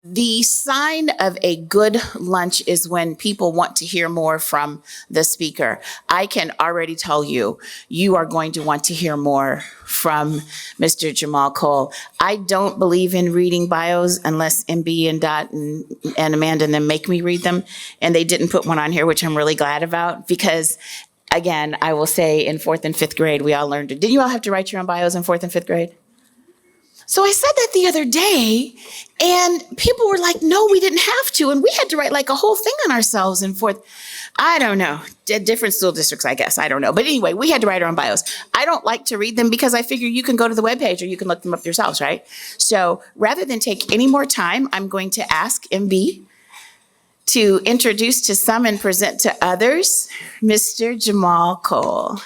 The sign of a good lunch is when people want to hear more from the speaker. I can already tell you, you are going to want to hear more from Mr. Jahmal Cole. I don't believe in reading bios unless MB and Dot and Amanda and them make me read them. And they didn't put one on here, which I'm really glad about, because again, I will say in 4th and 5th grade, we all learned, did you all have to write your own bios in 4th and 5th grade? So I said that the other day, and people were like, no, we didn't have to. And we had to write like a whole thing on ourselves in 4th. I don't know. Different school districts, I guess. I don't know. But anyway, we had to write our own bios. I don't like to read them because I figure you can go to the webpage or you can look them up yourselves, right? So rather than take any more time, I'm going to ask MB to introduce to some and present to others, Mr. Jahmal Cole.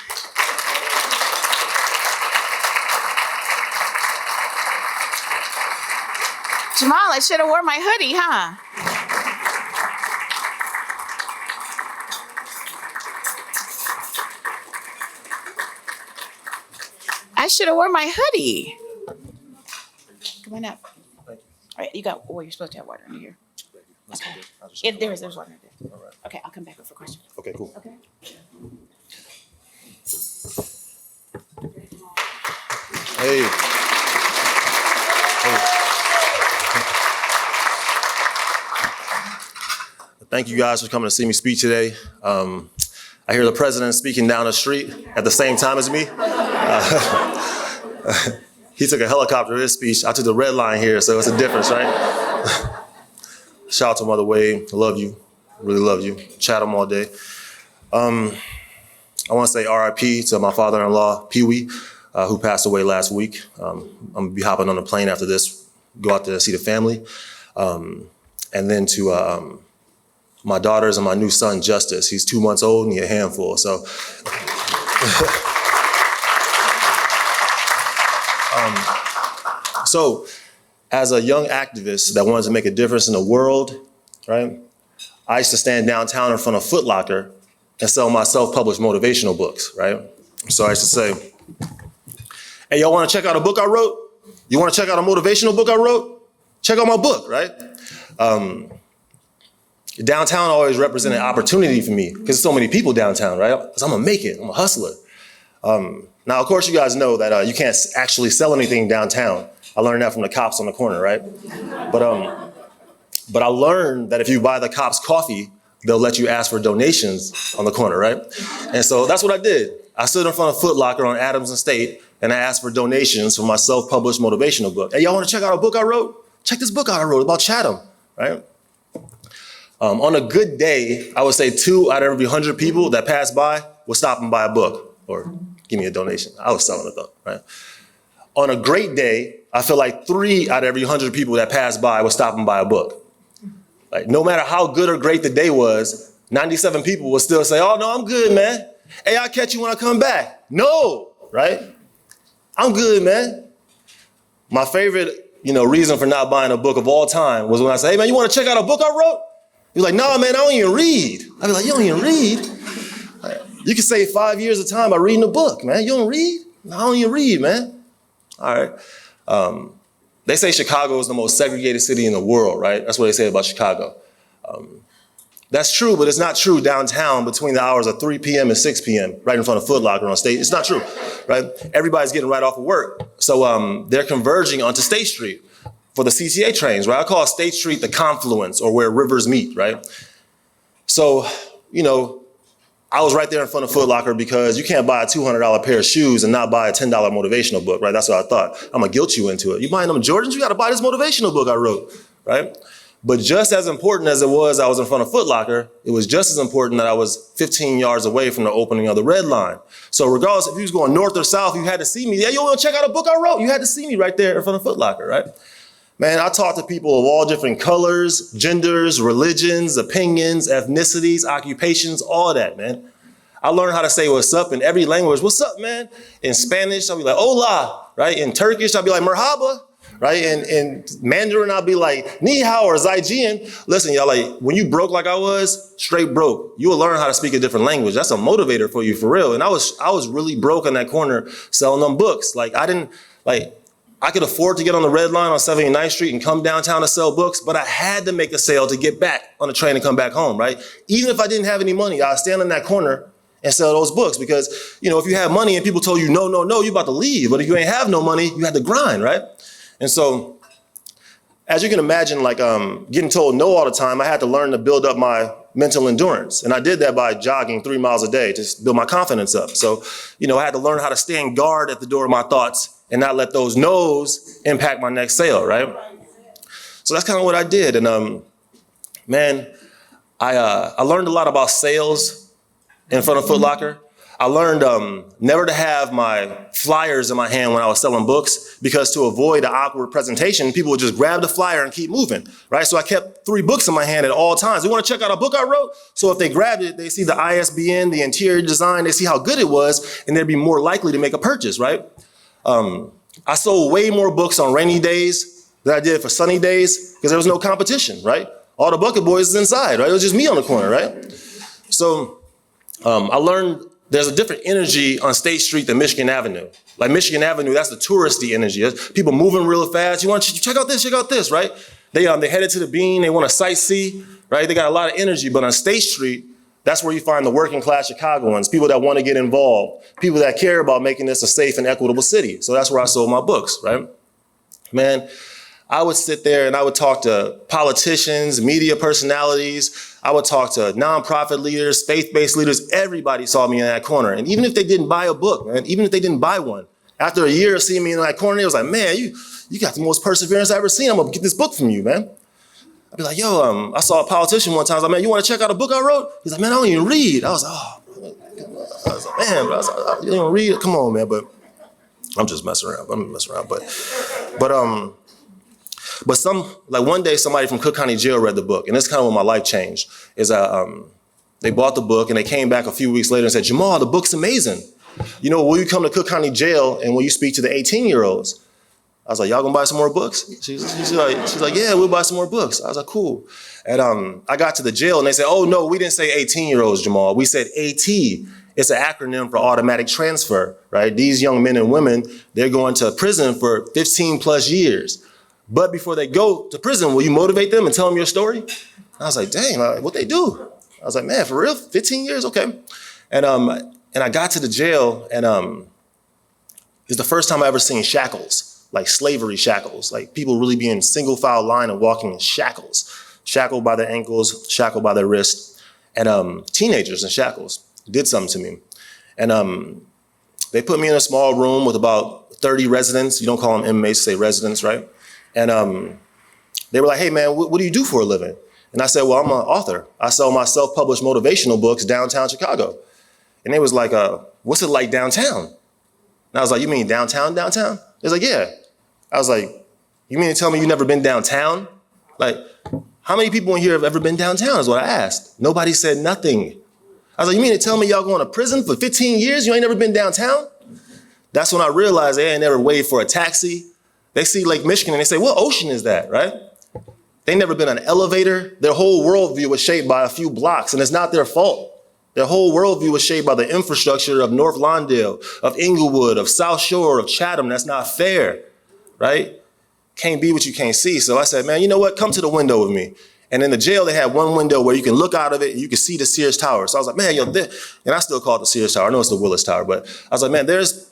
Jahmal, I should have worn my hoodie, huh? I should have worn my hoodie. Come on up. Thank you. All right, you got, well, you're supposed to have water in here. Okay. Yeah, there's water in there. All right. Okay, I'll come back with a question. Okay, cool. Okay. Hey. Thank you guys for coming to see me speak today. I hear the president speaking down the street at the same time as me. He took a helicopter to his speech. I took the red line here, so it's a difference, right? Shout out to Mother Wade. I love you. Really love you. Chatham all day. I want to say RIP to my father-in-law, Pee Wee, who passed away last week. I'm going to be hopping on a plane after this, go out there to see the family. And then to my daughters and my new son, Justice. He's 2 months old and he's a handful, so. So, as a young activist that wanted to make a difference in the world, right? I used to stand downtown in front of Foot Locker and sell my self-published motivational books, right? So I used to say, hey, y'all wanna check out a book I wrote? You wanna check out a motivational book I wrote? Check out my book, right? Downtown always represented opportunity for me because there's so many people downtown, right? Because I'm gonna make it, I'm a hustler. Now, of course, you guys know that you can't actually sell anything downtown. I learned that from the cops on the corner, right? But I learned that if you buy the cops coffee, they'll let you ask for donations on the corner, right? And so that's what I did. I stood in front of Foot Locker on Adams and State, and I asked for donations for my self-published motivational book. Hey, y'all wanna check out a book I wrote? Check this book out I wrote about Chatham, right? On a good day, I would say 2 out of every 100 people that pass by would stop and buy a book or give me a donation. I was selling it though, right? On a great day, I feel like 3 out of every 100 people that pass by would stop and buy a book. Like, no matter how good or great the day was, 97 people would still say, oh no, I'm good, man. Hey, I'll catch you when I come back. No, right? I'm good, man. My favorite, reason for not buying a book of all time was when I say, hey man, you wanna check out a book I wrote? You're like, no, man, I don't even read. I'd be like, you don't even read? You can save 5 years of time by reading a book, man. You don't read? No, I don't even read, man. All right. They say Chicago is the most segregated city in the world, right? That's what they say about Chicago. That's true, but it's not true downtown between the hours of 3 p.m. and 6 p.m., right in front of Foot Locker on State. It's not true, right? Everybody's getting right off of work. So they're converging onto State Street for the CTA trains, right? I call State Street the confluence or where rivers meet, right? So, I was right there in front of Foot Locker because you can't buy a $200 pair of shoes and not buy a $10 motivational book, right? That's what I thought. I'm gonna guilt you into it. You buying them Jordans? You gotta buy this motivational book I wrote, right? But just as important as it was I was in front of Foot Locker, it was just as important that I was 15 yards away from the opening of the red line. So regardless if you was going north or south, you had to see me. Yeah, you wanna check out a book I wrote? You had to see me right there in front of Foot Locker, right? Man, I talk to people of all different colors, genders, religions, opinions, ethnicities, occupations, all that, man. I learned how to say what's up in every language. What's up, man? In Spanish, I'll be like, hola, right? In Turkish, I'll be like, merhaba, right? In Mandarin, I'll be like, ni hao or zai jian. Listen, y'all, like, when you broke like I was, straight broke, you will learn how to speak a different language. That's a motivator for you, for real. And I was really broke in that corner selling them books. Like, I could afford to get on the red line on 79th Street and come downtown to sell books, but I had to make a sale to get back on the train and come back home, right? Even if I didn't have any money, I'd stand in that corner and sell those books because, if you have money and people told you, no, you about to leave. But if you ain't have no money, you had to grind, right? And so, as you can imagine, getting told no all the time, I had to learn to build up my mental endurance. And I did that by jogging 3 miles a day to build my confidence up. So, I had to learn how to stand guard at the door of my thoughts and not let those no's impact my next sale, right? So that's kind of what I did. And I learned a lot about sales in front of Foot Locker. I learned never to have my flyers in my hand when I was selling books because to avoid the awkward presentation, people would just grab the flyer and keep moving, right? So I kept 3 books in my hand at all times. They want to check out a book I wrote? So if they grabbed it, they see the ISBN, the interior design, they see how good it was, and they'd be more likely to make a purchase, right? I sold way more books on rainy days than I did for sunny days because there was no competition, right? All the bucket boys is inside, right? It was just me on the corner, right? So I learned there's a different energy on State Street than Michigan Avenue. Like Michigan Avenue, that's the touristy energy. There's people moving real fast. You want to check out this, right? They headed to the Bean. They want to sightsee, right? They got a lot of energy. But on State Street, that's where you find the working class Chicagoans, people that want to get involved, people that care about making this a safe and equitable city. So that's where I sold my books, right? Man, I would sit there and I would talk to politicians, media personalities. I would talk to nonprofit leaders, faith-based leaders. Everybody saw me in that corner. And even if they didn't buy a book, man, even if they didn't buy one, after a year of seeing me in that corner, they was like, man, you got the most perseverance I've ever seen. I'm gonna get this book from you, man. I'd be like, I saw a politician one time. I was like, man, you want to check out a book I wrote? He's like, man, I don't even read. I was like, man, bro, you don't read? Come on, man. But I'm just messing around. But one day somebody from Cook County Jail read the book, and this is kind of when my life changed. They bought the book and they came back a few weeks later and said, Jahmal, the book's amazing. Will you come to Cook County Jail and will you speak to the 18-year-olds? I was like, y'all gonna buy some more books? She's like, yeah, we'll buy some more books. I was like, cool. And I got to the jail and they said, oh no, we didn't say 18-year-olds, Jahmal. We said AT. It's an acronym for automatic transfer, right? These young men and women, they're going to prison for 15 plus years. But before they go to prison, will you motivate them and tell them your story? I was like, dang, what they do? I was like, man, for real? 15 years? Okay. And I got to the jail and it's the first time I ever seen shackles. Like slavery shackles, like people really being single file line and walking in shackles, shackled by their ankles, shackled by their wrists, and teenagers in shackles did something to me. And they put me in a small room with about 30 residents. You don't call them inmates, say residents, right? And they were like, hey man, what do you do for a living? And I said, well, I'm an author. I sell my self-published motivational books downtown Chicago. And they was like, what's it like downtown? And I was like, you mean downtown? They was like, yeah. I was like, you mean to tell me you've never been downtown? Like, how many people in here have ever been downtown is what I asked. Nobody said nothing. I was like, you mean to tell me y'all going to prison for 15 years? You ain't never been downtown? That's when I realized they ain't never waited for a taxi. They see Lake Michigan and they say, what ocean is that, right? They never been on an elevator. Their whole worldview was shaped by a few blocks, and it's not their fault. Their whole worldview was shaped by the infrastructure of North Lawndale, of Inglewood, of South Shore, of Chatham. That's not fair. Right? Can't be what you can't see. So I said, man, you know what? Come to the window with me. And in the jail, they had one window where you can look out of it and you can see the Sears Tower. So I was like, man, and I still call it the Sears Tower. I know it's the Willis Tower, but I was like, man, there's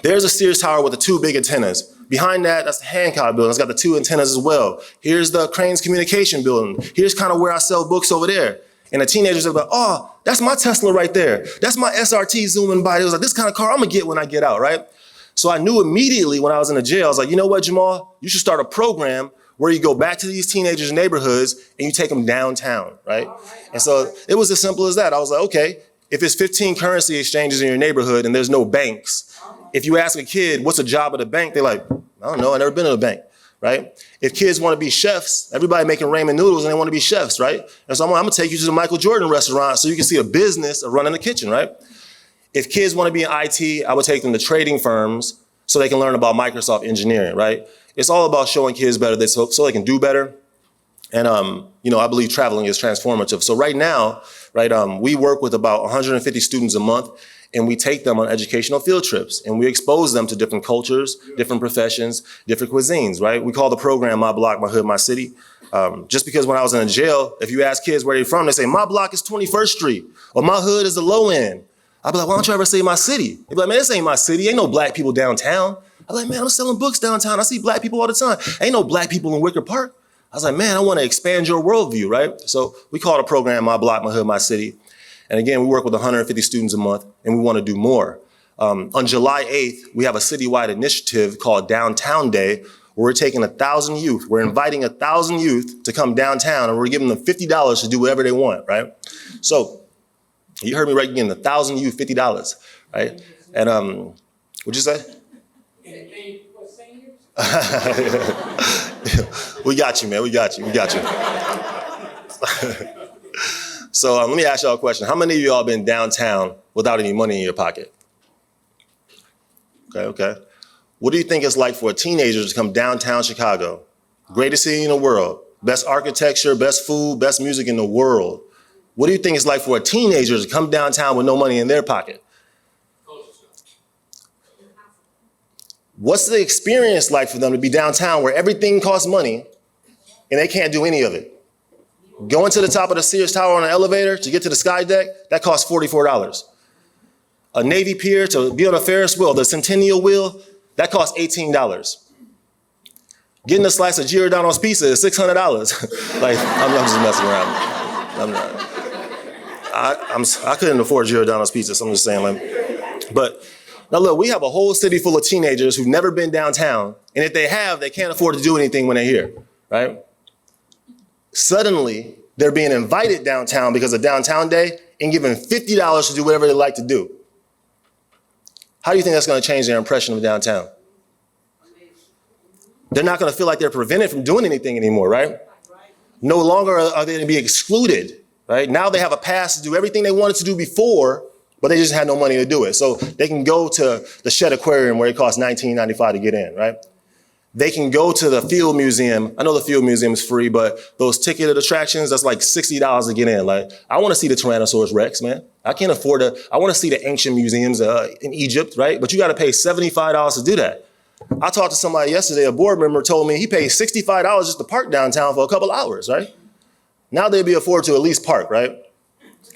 a Sears Tower with the 2 big antennas. Behind that, that's the Hancock building. It's got the 2 antennas as well. Here's the Crain's communication building. Here's kind of where I sell books over there. And the teenagers are like, oh, that's my Tesla right there. That's my SRT zooming by. It was like, this kind of car I'm gonna get when I get out, right? So I knew immediately when I was in the jail, I was like, you know what, Jahmal? You should start a program where you go back to these teenagers' neighborhoods and you take them downtown, right? And so it was as simple as that. I was like, okay, if it's 15 currency exchanges in your neighborhood and there's no banks, if you ask a kid, what's a job at a bank? They're like, I don't know, I've never been to a bank, right? If kids want to be chefs, everybody making ramen noodles and they want to be chefs, right? And so I'm gonna take you to the Michael Jordan restaurant so you can see a business of running the kitchen, right? If kids want to be in IT, I would take them to trading firms so they can learn about Microsoft engineering, right? It's all about showing kids better so they can do better. And, I believe traveling is transformative. So right now, right, we work with about 150 students a month, and we take them on educational field trips, and we expose them to different cultures, different professions, different cuisines, right? We call the program My Block, My Hood, My City. Just because when I was in a jail, if you ask kids where they're from, they say, my block is 21st Street, or my hood is the low end. I'd be like, why don't you ever say my city? They'd be like, man, this ain't my city. Ain't no black people downtown. I'm like, man, I'm selling books downtown. I see black people all the time. Ain't no black people in Wicker Park. I was like, man, I want to expand your worldview, right? So we call the program My Block, My Hood, My City. And again, we work with 150 students a month, and we want to do more. On July 8th, we have a citywide initiative called Downtown Day, where we're taking 1,000 youth. We're inviting 1,000 youth to come downtown, and we're giving them $50 to do whatever they want, right? So you heard me right again, 1,000 youth, $50, right? And what'd you say? We got you, man. We got you. So let me ask y'all a question. How many of y'all been downtown without any money in your pocket? Okay. What do you think it's like for a teenager to come downtown Chicago? Greatest city in the world. Best architecture, best food, best music in the world. What do you think it's like for a teenager to come downtown with no money in their pocket? What's the experience like for them to be downtown where everything costs money and they can't do any of it? Going to the top of the Sears Tower on an elevator to get to the sky deck, that costs $44. A Navy Pier to be on a Ferris wheel, the Centennial Wheel, that costs $18. Getting a slice of Giordano's pizza is $600. Like, I'm just messing around. I'm not. I couldn't afford Giordano's pizza, so I'm just saying, like, but now look, we have a whole city full of teenagers who've never been downtown, and if they have, they can't afford to do anything when they're here, right? Suddenly, they're being invited downtown because of Downtown Day and given $50 to do whatever they like to do. How do you think that's going to change their impression of downtown? They're not going to feel like they're prevented from doing anything anymore, right? No longer are they going to be excluded, right? Now they have a pass to do everything they wanted to do before, but they just had no money to do it. So they can go to the Shed Aquarium where it costs $19.95 to get in, right? They can go to the Field Museum. I know the Field Museum is free, but those ticketed attractions, that's like $60 to get in. Like, I want to see the Tyrannosaurus Rex, man. I can't afford to. I want to see the ancient museums in Egypt, right? But you got to pay $75 to do that. I talked to somebody yesterday, a board member told me he paid $65 just to park downtown for a couple hours, right? Now they'd be afforded to at least park, right?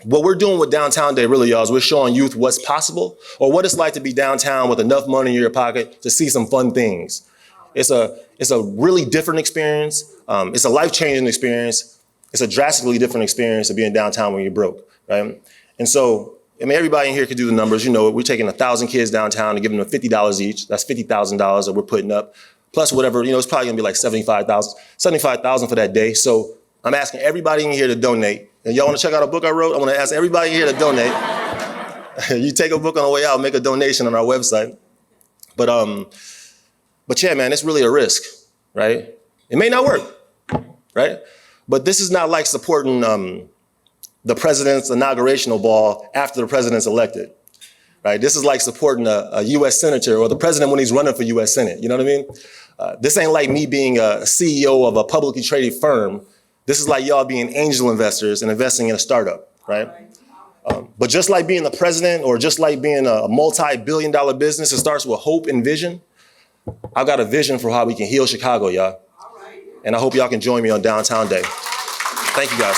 What we're doing with Downtown Day, really, y'all, is we're showing youth what's possible or what it's like to be downtown with enough money in your pocket to see some fun things. It's a really different experience. It's a life-changing experience. It's a drastically different experience of being downtown when you're broke, right? And so, I mean, everybody in here could do the numbers. You know, we're taking 1,000 kids downtown and giving them $50 each. That's $50,000 that we're putting up. Plus whatever, you know, it's probably gonna be like $75,000 for that day. So I'm asking everybody in here to donate. And y'all wanna check out a book I wrote? I wanna ask everybody in here to donate. You take a book on the way out, make a donation on our website. But yeah, man, it's really a risk, right? It may not work, right? But this is not like supporting the president's inaugurational ball after the president's elected, right? This is like supporting a US senator or the president when he's running for US Senate, you know what I mean? This ain't like me being a CEO of a publicly traded firm. This is like y'all being angel investors and investing in a startup, right? But just like being the president or just like being a multi-billion-dollar business, it starts with hope and vision. I've got a vision for how we can heal Chicago, y'all. And I hope y'all can join me on Downtown Day. Thank you, guys.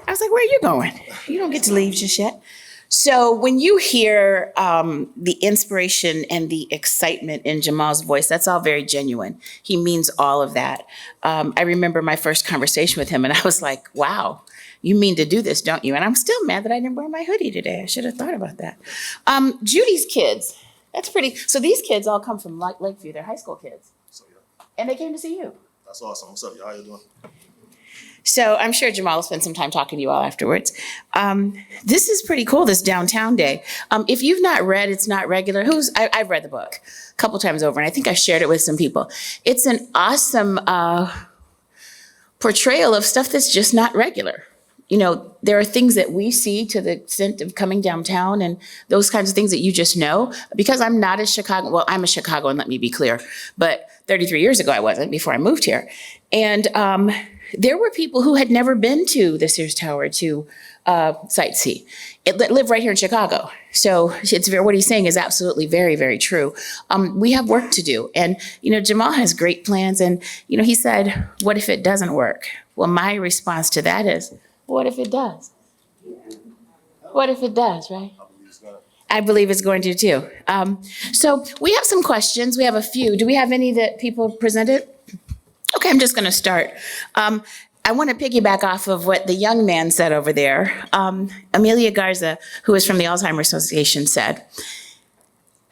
I was like, where are you going? You don't get to leave just yet. So when you hear the inspiration and the excitement in Jahmal's voice, that's all very genuine. He means all of that. I remember my first conversation with him and I was like, wow, you mean to do this, don't you? And I'm still mad that I didn't wear my hoodie today. I should have thought about that. Judy's kids, that's pretty. So these kids all come from Lakeview. They're high school kids. So, yeah. And they came to see you. That's awesome. What's up, y'all? How you doing? So I'm sure Jahmal will spend some time talking to you all afterwards. This is pretty cool, this Downtown Day. If you've not read It's Not Regular, I've read the book a couple times over, and I think I shared it with some people. It's an awesome portrayal of stuff that's just not regular. there are things that we see to the extent of coming downtown and those kinds of things that you just know. Because I'm not a Chicagoan, well, I'm a Chicagoan, let me be clear, but 33 years ago I wasn't, before I moved here. And there were people who had never been to the Sears Tower to sightsee. It live right here in Chicago. So what he's saying is absolutely very, very true. We have work to do. And, Jahmal has great plans. And, he said, what if it doesn't work? Well, my response to that is, what if it does? What if it does, right? I believe it's going to too. So we have some questions. We have a few. Do we have any that people presented? Okay, I'm just going to start. I want to piggyback off of what the young man said over there. Amelia Garza, who is from the Alzheimer's Association, said,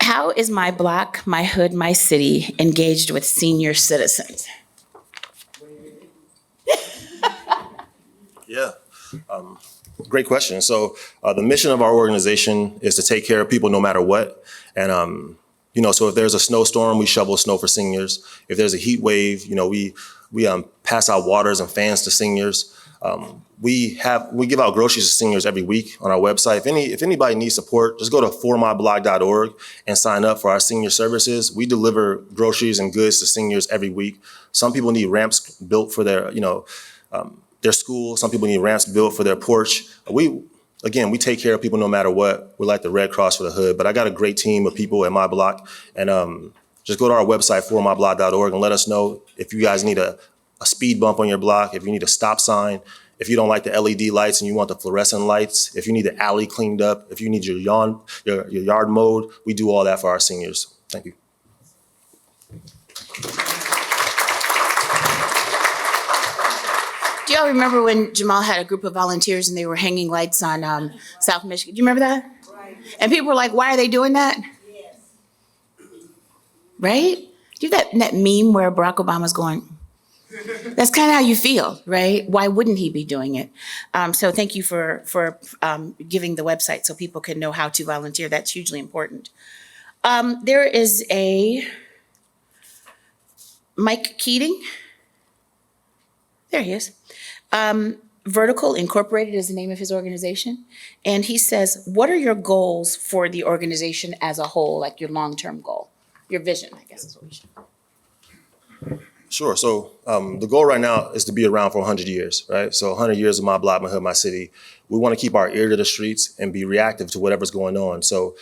how is my block, my hood, my city engaged with senior citizens? Yeah, great question. So the mission of our organization is to take care of people no matter what. And, so if there's a snowstorm, we shovel snow for seniors. If there's a heat wave, we pass out waters and fans to seniors. We give out groceries to seniors every week on our website. If anybody needs support, just go to formyblock.org and sign up for our senior services. We deliver groceries and goods to seniors every week. Some people need ramps built for their school. Some people need ramps built for their porch. We take care of people no matter what. We're like the Red Cross for the hood. But I got a great team of people at my block. And just go to our website, formyblock.org, and let us know if you guys need a speed bump on your block, if you need a stop sign, if you don't like the LED lights and you want the fluorescent lights, if you need the alley cleaned up, if you need your yard mowed. We do all that for our seniors. Thank you. Do y'all remember when Jahmal had a group of volunteers and they were hanging lights on South Michigan? Do you remember that? Right. And people were like, why are they doing that? Yes. Right? Do you have that meme where Barack Obama's going, that's kind of how you feel, right? Why wouldn't he be doing it? So thank you for giving the website so people can know how to volunteer. That's hugely important. There is a Mike Keating. There he is. Vertical Incorporated is the name of his organization. And he says, what are your goals for the organization as a whole, like your long-term goal? Your vision, I guess is what we should. Sure. So the goal right now is to be around for 100 years, right? So 100 years of my block, my hood, my city. We want to keep our ear to the streets and be reactive to whatever's going on. So,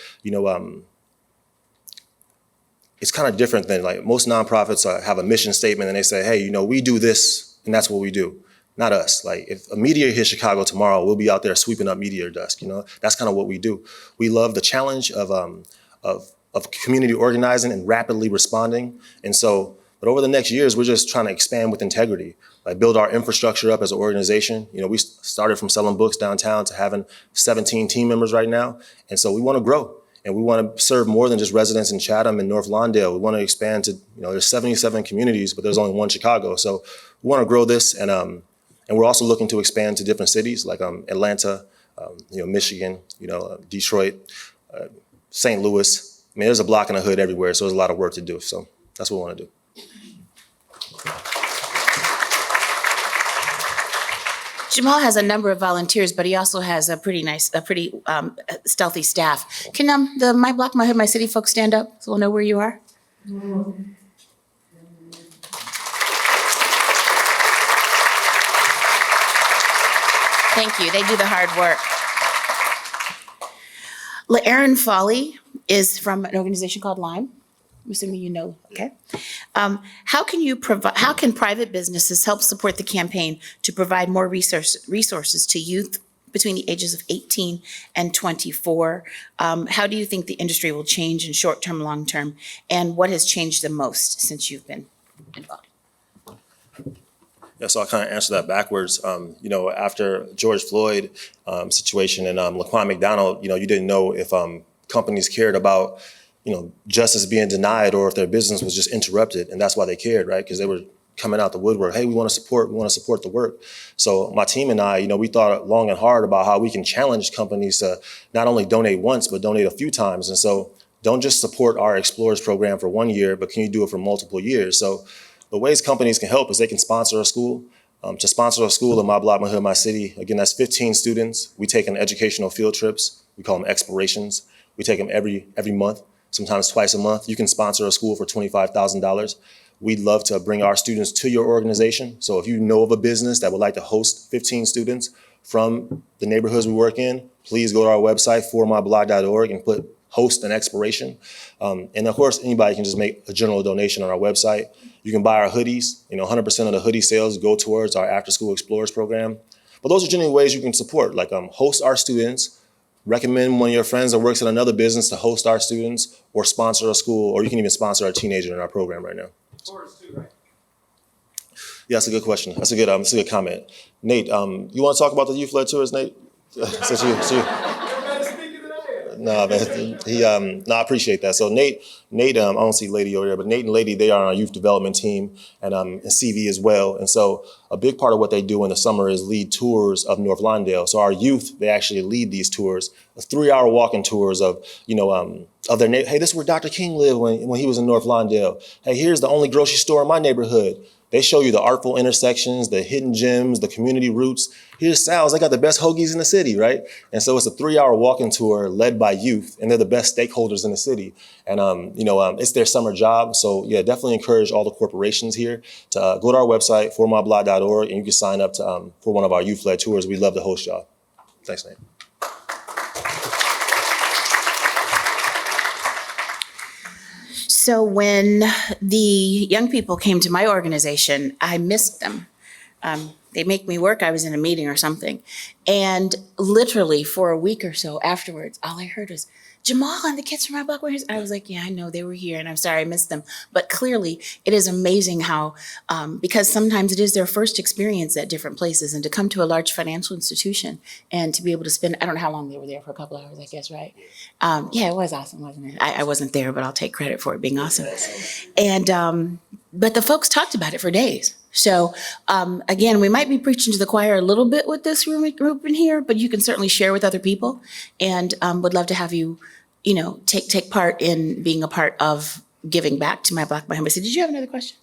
it's kind of different than like most nonprofits have a mission statement and they say, hey, we do this and that's what we do. Not us. Like if a meteor hits Chicago tomorrow, we'll be out there sweeping up meteor dust. That's kind of what we do. We love the challenge of community organizing and rapidly responding. And so, but over the next years, we're just trying to expand with integrity, like build our infrastructure up as an organization. We started from selling books downtown to having 17 team members right now. And so we want to grow and we want to serve more than just residents in Chatham and North Lawndale. We want to expand to, there's 77 communities, but there's only one Chicago. So we want to grow this. And we're also looking to expand to different cities like Atlanta, Michigan, Detroit, St. Louis. I mean, there's a block and a hood everywhere. So there's a lot of work to do. So that's what we want to do. Jahmal has a number of volunteers, but he also has a pretty stealthy staff. Can the My Block, My Hood, My City folks stand up so we'll know where you are? Thank you. They do the hard work. LaErin Foley is from an organization called Lime. I'm assuming you know, okay. How can private businesses help support the campaign to provide more resources to youth between the ages of 18 and 24? How do you think the industry will change in short term, long term? And what has changed the most since you've been involved? Yeah, so I'll kind of answer that backwards. After George Floyd situation and Laquan McDonald, you didn't know if companies cared about justice being denied or if their business was just interrupted. And that's why they cared, right? Because they were coming out the woodwork. Hey, we want to support the work. So my team and I, we thought long and hard about how we can challenge companies to not only donate once, but donate a few times. And so don't just support our Explorers program for 1 year, but can you do it for multiple years? So the ways companies can help is they can sponsor a school. To sponsor a school in my block, my hood, my city, again, that's 15 students. We take on educational field trips. We call them explorations. We take them every month, sometimes twice a month. You can sponsor a school for $25,000. We'd love to bring our students to your organization. So if you know of a business that would like to host 15 students from the neighborhoods we work in, please go to our website, formyblock.org, and put host an exploration. And of course, anybody can just make a general donation on our website. You can buy our hoodies. 100% of the hoodie sales go towards our After School Explorers program. But those are generally ways you can support, like host our students, recommend one of your friends that works at another business to host our students, or sponsor a school, or you can even sponsor a teenager in our program right now. Tours too, right? Yeah, that's a good question. That's a good comment. Nate, you want to talk about the youth-led tours, Nate? Since you. No, man, I appreciate that. So Nate, I don't see Lady over there, but Nate and Lady, they are on our youth development team and CV as well. And so a big part of what they do in the summer is lead tours of North Lawndale. So our youth, they actually lead these tours, 3-hour walking tours of, of their neighborhood. Hey, this is where Dr. King lived when he was in North Lawndale. Hey, here's the only grocery store in my neighborhood. They show you the artful intersections, the hidden gems, the community roots. Here's Sal's, they got the best hoagies in the city, right? And so it's a 3-hour walking tour led by youth, and they're the best stakeholders in the city. And, it's their summer job. So yeah, definitely encourage all the corporations here to go to our website, formyblock.org, and you can sign up to, for one of our youth-led tours. We'd love to host y'all. Thanks, Nate. So when the young people came to my organization, I missed them. They make me work. I was in a meeting or something. And literally for a week or so afterwards, all I heard was, Jahmal and the kids from my block were here. I was like, yeah, I know they were here and I'm sorry I missed them. But clearly it is amazing how, because sometimes it is their first experience at different places, and to come to a large financial institution and to be able to spend, I don't know how long they were there, for a couple hours, I guess, right? Yeah, it was awesome, wasn't it? I wasn't there, but I'll take credit for it being awesome. And, but the folks talked about it for days. So again, we might be preaching to the choir a little bit with this group in here, but you can certainly share with other people, and would love to have you, take part in being a part of giving back to my block, my home. Did you have another question?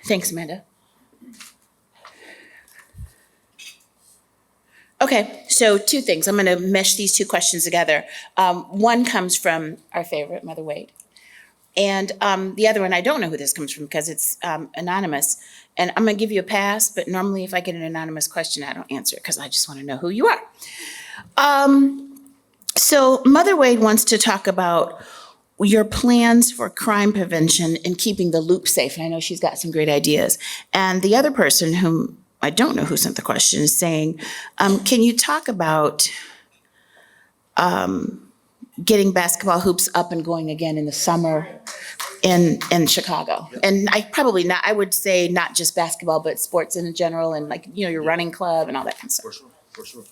Thanks, Amanda. Okay, so 2 things. I'm going to mesh these 2 questions together. One comes from our favorite, Mother Wade. And the other one, I don't know who this comes from because it's anonymous. And I'm going to give you a pass, but normally if I get an anonymous question, I don't answer it because I just want to know who you are. So Mother Wade wants to talk about your plans for crime prevention and keeping the loop safe. And I know she's got some great ideas. And the other person, whom I don't know who sent the question, is saying, can you talk about getting basketball hoops up and going again in the summer in Chicago? And I would say not just basketball, but sports in general, and your running club and all that kind of stuff. For sure.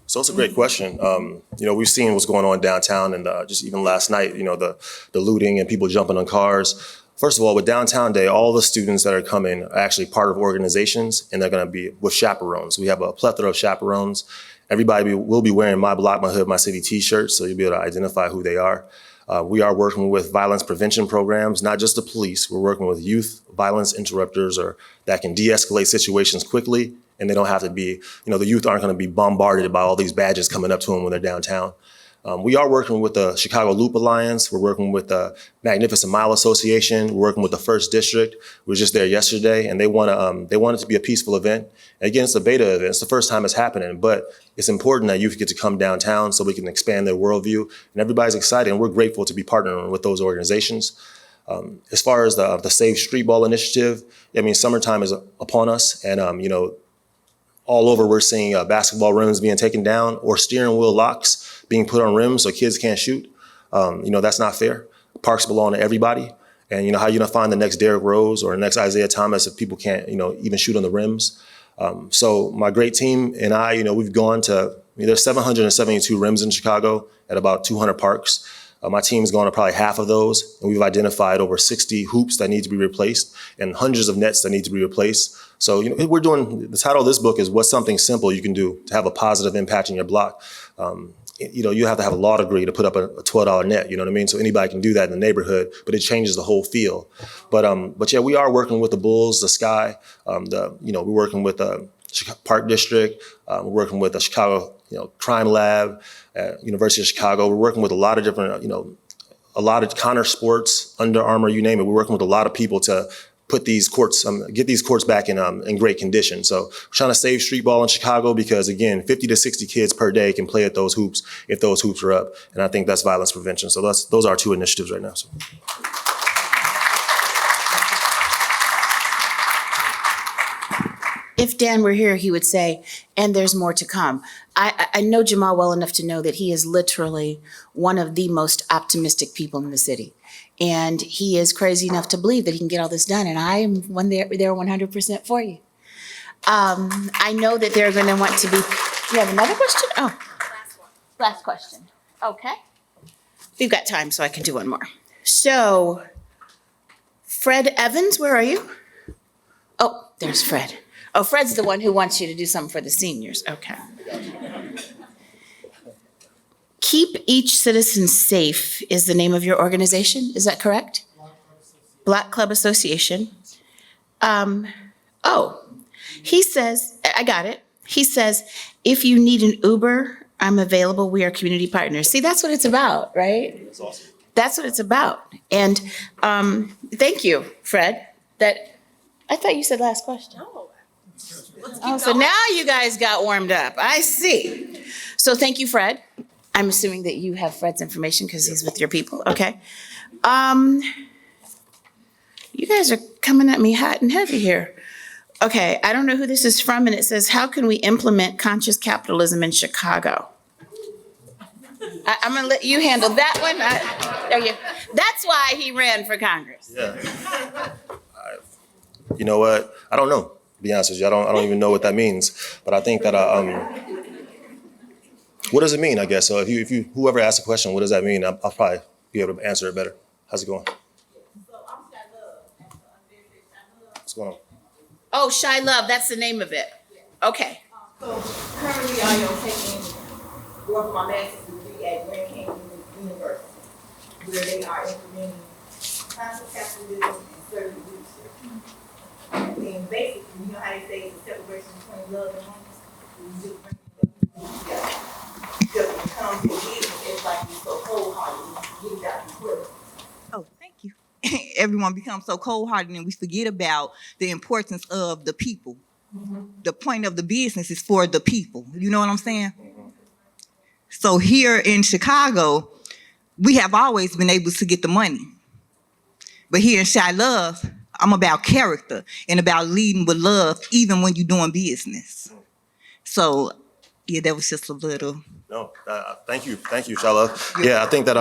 So it's a great question. We've seen what's going on downtown, and just even last night, the looting and people jumping on cars. First of all, with Downtown Day, all the students that are coming are actually part of organizations, and they're going to be with chaperones. We have a plethora of chaperones. Everybody will be wearing My Block, My Hood, My City t-shirts, so you'll be able to identify who they are. We are working with violence prevention programs, not just the police. We're working with youth violence interrupters, or that can de-escalate situations quickly, and they don't have to be, the youth aren't going to be bombarded by all these badges coming up to them when they're downtown. We are working with the Chicago Loop Alliance. We're working with the Magnificent Mile Association. We're working with the First District. We were just there yesterday, and they want it to be a peaceful event. And again, it's a beta event. It's the first time it's happening, but it's important that youth get to come downtown so we can expand their worldview. And everybody's excited, and we're grateful to be partnering with those organizations. As far as the Save Street Ball initiative, summertime is upon us, and all over we're seeing basketball rims being taken down, or steering wheel locks being put on rims so kids can't shoot. That's not fair. Parks belong to everybody. And how you gonna find the next Derrick Rose or the next Isaiah Thomas if people can't, even shoot on the rims? So my great team and I, we've gone to, there's 772 rims in Chicago at about 200 parks. My team's gone to probably half of those, and we've identified over 60 hoops that need to be replaced and hundreds of nets that need to be replaced. So the title of this book is What's Something Simple You Can Do to Have a Positive Impact in Your Block. you have to have a law degree to put up a $12 net, you know what I mean? So anybody can do that in the neighborhood, but it changes the whole feel. But yeah, we are working with the Bulls, the Sky, we're working with Park District, we're working with the Chicago, Crime Lab at University of Chicago. We're working with a lot of different, a lot of Connor Sports, Under Armour, you name it. We're working with a lot of people to put these courts, get these courts back in great condition. So we're trying to save street ball in Chicago because, again, 50 to 60 kids per day can play at those hoops if those hoops are up. And I think that's violence prevention. So those are our two initiatives right now. So. If Dan were here, he would say, and there's more to come. I know Jahmal well enough to know that he is literally one of the most optimistic people in the city. And he is crazy enough to believe that he can get all this done. And I am there 100% for you. I know that they're going to want to be. You have another question? Oh, last question. Okay. We've got time, so I can do one more. So, Fred Evans, where are you? Oh, there's Fred. Oh, Fred's the one who wants you to do something for the seniors. Okay. Keep Each Citizen Safe is the name of your organization. Is that correct? Black Club Association. He says, I got it. He says, if you need an Uber, I'm available. We are community partners. See, that's what it's about, right? That's awesome. That's what it's about. And thank you, Fred. I thought you said last question. Oh, so now you guys got warmed up. I see. So thank you, Fred. I'm assuming that you have Fred's information because he's with your people. Okay. You guys are coming at me hot and heavy here. Okay, I don't know who this is from, and it says, how can we implement conscious capitalism in Chicago? I'm gonna let you handle that one. That's why he ran for Congress. Yeah. You know what? I don't know. To be honest with you, I don't even know what that means. But I think that what does it mean? I guess so. If you whoever asks a question, what does that mean? I'll probably be able to answer it better. How's it going? What's going on? Oh, Shy Love, that's the name of it. Okay. So currently I am taking one of my master's degree at Crain University, where they are implementing conscious capitalism and certain research. And then basically, you know how they say it's a separation between love and money? We just bring them together. Because when it comes to business, everybody is so cold-hearted, we get it out the Twitter. Oh, thank you. Everyone becomes so cold-hearted and we forget about the importance of the people. Mm-hmm. The point of the business is for the people. You know what I'm saying? Mm-hmm. So here in Chicago, we have always been able to get the money. But here in Shy Love, I'm about character and about leading with love, even when you're doing business. So, yeah, that was just a little. No, thank you, Shala. Yeah, I think that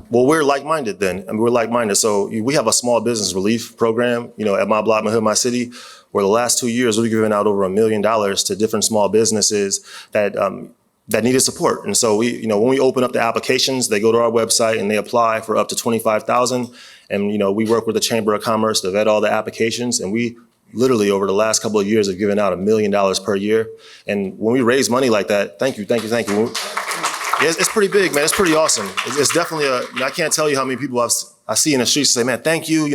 well, we're like-minded then, and we're like-minded. So we have a small business relief program, at my block, my hood, my city, where the last 2 years we've given out over $1 million to different small businesses that needed support. And so when we open up the applications, they go to our website and they apply for up to $25,000. And we work with the Chamber of Commerce to vet all the applications, and we literally over the last couple of years have given out $1 million per year. And when we raise money like that, thank you. It's pretty big, man. It's pretty awesome. It's definitely I can't tell you how many people I see in the streets say, man, thank you.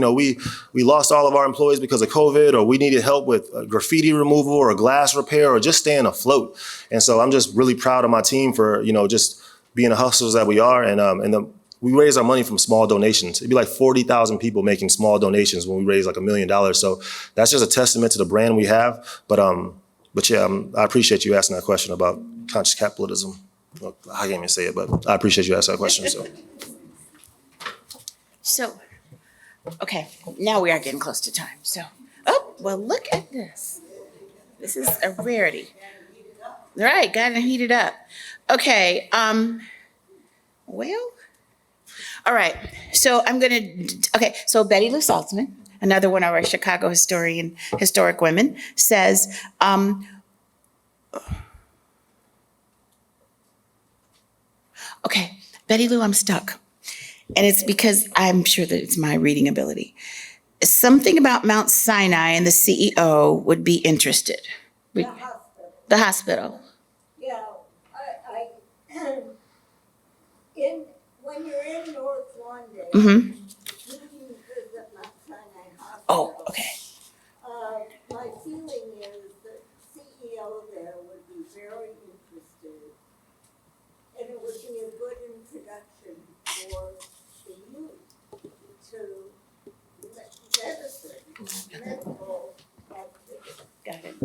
We lost all of our employees because of COVID, or we needed help with graffiti removal or glass repair or just staying afloat. And so I'm just really proud of my team for, just being the hustlers that we are. And we raise our money from small donations. It'd be like 40,000 people making small donations when we raise like $1 million. So that's just a testament to the brand we have. But yeah, I appreciate you asking that question about conscious capitalism. Well, I can't even say it, but I appreciate you asking that question. So, okay, now we are getting close to time. So, well, look at this. This is a rarity. All right, got to heat it up. Okay, well. All right, so so Betty Lou Saltzman, another one of our Chicago historic women, says, okay, Betty Lou, I'm stuck. And it's because I'm sure that it's my reading ability. Something about Mount Sinai and the CEO would be interested. The hospital. The hospital. Yeah, Mm-hmm. Didn't visit Mount Sinai Hospital. Oh, okay. My feeling is that CEO there would be very interested, and it would be a good introduction for the youth to medicine, medical activity. Got it.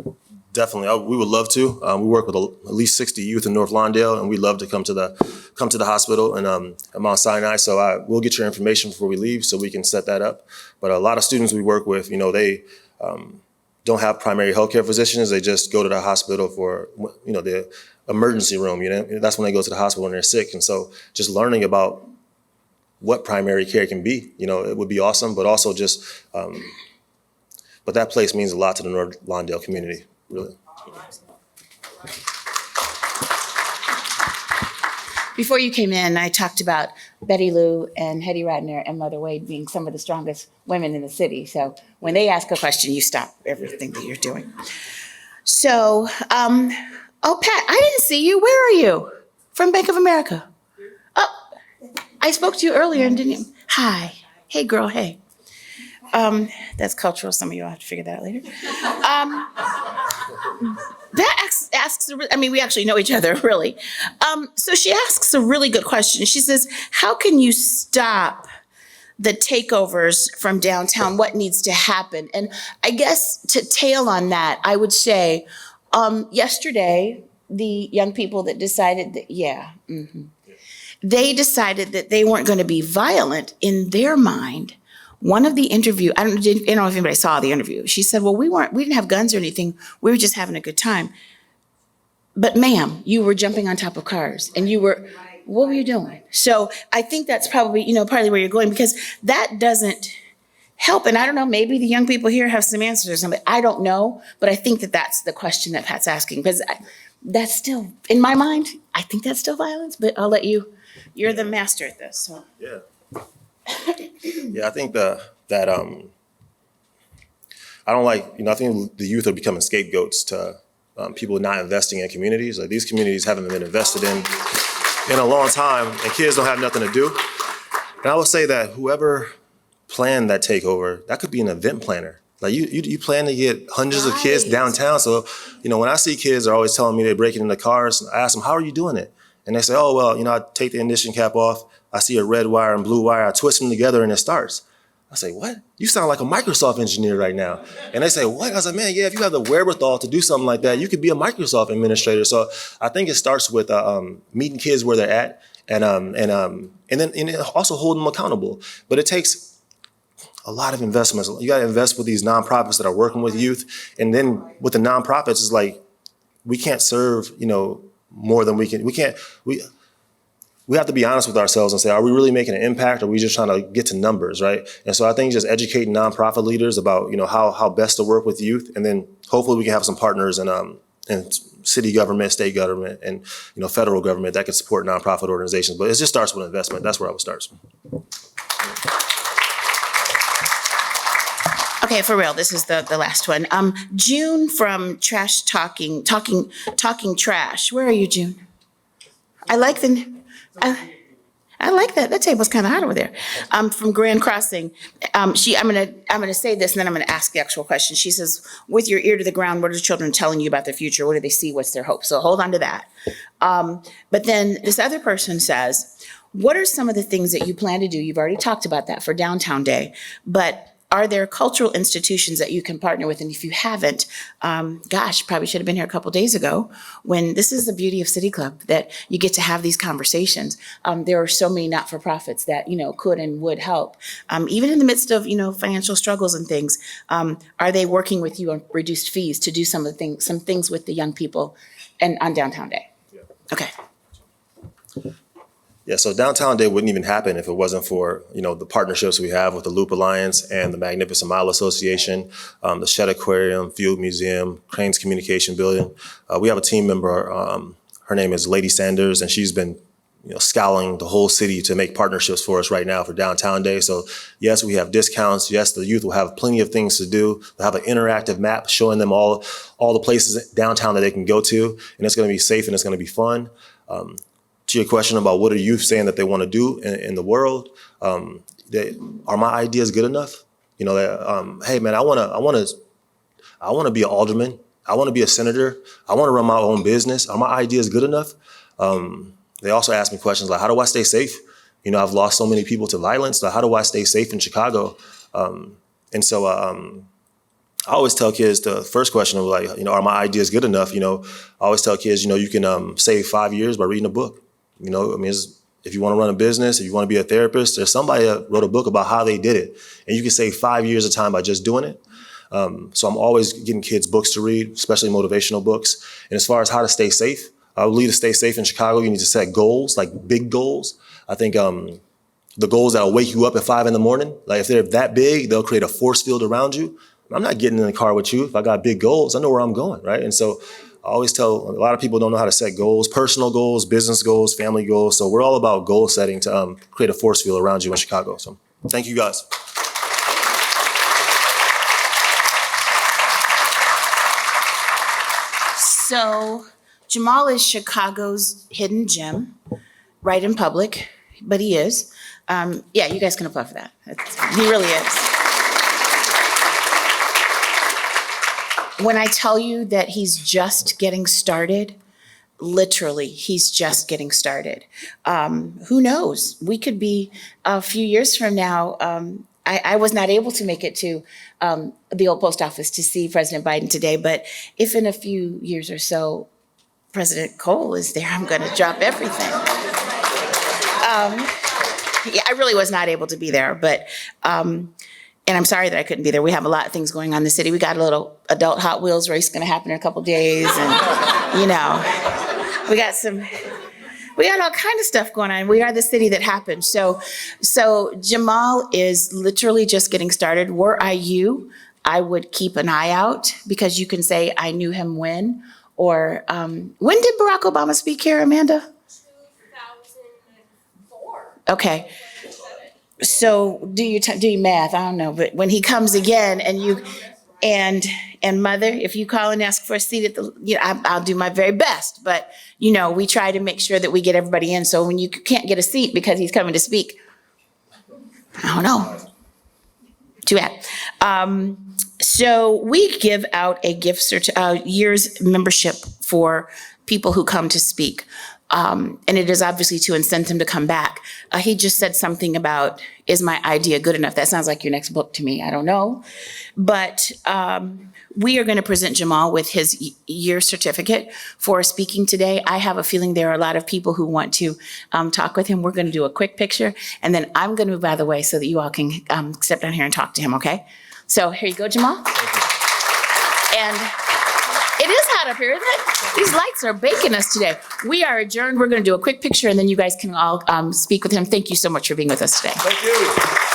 Definitely, we would love to. We work with at least 60 youth in North Lawndale, and we'd love to come to the hospital and at Mount Sinai. So we'll get your information before we leave, so we can set that up. But a lot of students we work with, they don't have primary healthcare physicians. They just go to the hospital for the emergency room. That's when they go to the hospital when they're sick. And so just learning about what primary care can be, it would be awesome. But also just, but that place means a lot to the North Lawndale community. Really. Before you came in, I talked about Betty Lou and Hetty Radner and Mother Wade being some of the strongest women in the city. So when they ask a question, you stop everything that you're doing. So, oh, Pat, I didn't see you. Where are you? From Bank of America. Oh, I spoke to you earlier and didn't you? Hi. Hey, girl, hey. That's cultural. Some of you will have to figure that out later. That asks, we actually know each other, really. So she asks a really good question. She says, how can you stop the takeovers from downtown? What needs to happen? And I guess to tail on that, I would say, yesterday, the young people that decided that, they decided that they weren't going to be violent in their mind. One of the interview, I don't know if anybody saw the interview. She said, well, we didn't have guns or anything. We were just having a good time. But ma'am, you were jumping on top of cars and what were you doing? So I think that's probably, partly where you're going, because that doesn't help. And I don't know, maybe the young people here have some answers or something. I don't know, but I think that that's the question that Pat's asking, because that's still, in my mind, I think that's still violence, but I'll let you're the master at this. So. Yeah. Yeah, I think that I don't like, I think the youth are becoming scapegoats to people not investing in communities. Like, these communities haven't been invested in a long time, and kids don't have nothing to do. And I would say that whoever planned that takeover, that could be an event planner. Like, you plan to get hundreds of kids downtown. So, when I see kids are always telling me they're breaking into cars, I ask them, how are you doing it? And they say, oh, well, I take the ignition cap off. I see a red wire and blue wire. I twist them together and it starts. I say, what? You sound like a Microsoft engineer right now. And they say, what? I was like, man, yeah, if you have the wherewithal to do something like that, you could be a Microsoft administrator. So I think it starts with meeting kids where they're at and then also holding them accountable. But it takes a lot of investments. You got to invest with these nonprofits that are working with youth. And then with the nonprofits, it's like, we can't serve, more than we can. We have to be honest with ourselves and say, are we really making an impact, or are we just trying to get to numbers, right? And so I think just educating nonprofit leaders about, how best to work with youth, and then hopefully we can have some partners in city government, state government, and federal government that could support nonprofit organizations. But it just starts with investment. That's where I would start. Okay, for real, this is the last one. June from Trash Talking Trash. Where are you, June? I like I like that. That table's kind of hot over there. From Grand Crossing. I'm gonna say this and then I'm gonna ask the actual question. She says, with your ear to the ground, what are the children telling you about the future? What do they see? What's their hope? So hold on to that. But then this other person says, what are some of the things that you plan to do? You've already talked about that for Downtown Day, but are there cultural institutions that you can partner with? And if you haven't, probably should have been here a couple days ago, when this is the beauty of City Club, that you get to have these conversations. There are so many not-for-profits that, could and would help. Even in the midst of, financial struggles and things, are they working with you on reduced fees to do some things with the young people and on Downtown Day? Yeah. Okay. Yeah, so Downtown Day wouldn't even happen if it wasn't for, the partnerships we have with the Loop Alliance and the Magnificent Mile Association, the Shed Aquarium, Field Museum, Crain's Communication Building. We have a team member, her name is Lady Sanders, and she's been, scouring the whole city to make partnerships for us right now for Downtown Day. So yes, we have discounts. Yes, the youth will have plenty of things to do. They'll have an interactive map showing them all the places downtown that they can go to, and it's going to be safe and it's going to be fun. To your question about what are youth saying that they want to do in the world, are my ideas good enough? You know, that, hey man, I wanna be an alderman. I wanna be a senator. I wanna run my own business. Are my ideas good enough? They also ask me questions like, how do I stay safe? You know, I've lost so many people to violence. So how do I stay safe in Chicago? I always tell kids the first question of like, you know, are my ideas good enough? You know, I always tell kids, you know, you can save 5 years by reading a book. You know, I mean, if you want to run a business, if you want to be a therapist, there's somebody that wrote a book about how they did it. And you can save 5 years of time by just doing it. So I'm always getting kids books to read, especially motivational books. And as far as how to stay safe, I believe to stay safe in Chicago, you need to set goals, like big goals. I think the goals that'll wake you up at 5 a.m, like if they're that big, they'll create a force field around you. I'm not getting in the car with you. If I got big goals, I know where I'm going, right? And so I always tell, a lot of people don't know how to set goals, personal goals, business goals, family goals. So we're all about goal setting to create a force field around you in Chicago. So thank you guys. So Jahmal is Chicago's hidden gem, right in public, but he is. Yeah, you guys can applaud for that. He really is. When I tell you that he's just getting started, literally, he's just getting started. Who knows? We could be a few years from now. I was not able to make it to the old post office to see President Biden today, but if in a few years or so, President Cole is there, I'm going to drop everything. Yeah, I really was not able to be there, but and I'm sorry that I couldn't be there. We have a lot of things going on in the city. We got a little adult Hot Wheels race going to happen in a couple days, and you know, we got all kind of stuff going on. We are the city that happened. So Jahmal is literally just getting started. Were I you, I would keep an eye out, because you can say, I knew him when, or when did Barack Obama speak here, Amanda? 2004. Okay. So do you math? I don't know, but when he comes again and you, and mother, if you call and ask for a seat at the, you know, I'll do my very best, but you know, we try to make sure that we get everybody in. So when you can't get a seat because he's coming to speak, I don't know. Too bad. So we give out a year's membership for people who come to speak. And it is obviously to incent them to come back. He just said something about, is my idea good enough? That sounds like your next book to me. I don't know. But we are going to present Jahmal with his year certificate for speaking today. I have a feeling there are a lot of people who want to talk with him. We're going to do a quick picture, and then I'm going to move out of the way so that you all can step down here and talk to him, okay? So here you go, Jahmal. And it is hot up here, isn't it? These lights are baking us today. We are adjourned. We're going to do a quick picture, and then you guys can all speak with him. Thank you so much for being with us today. Thank you.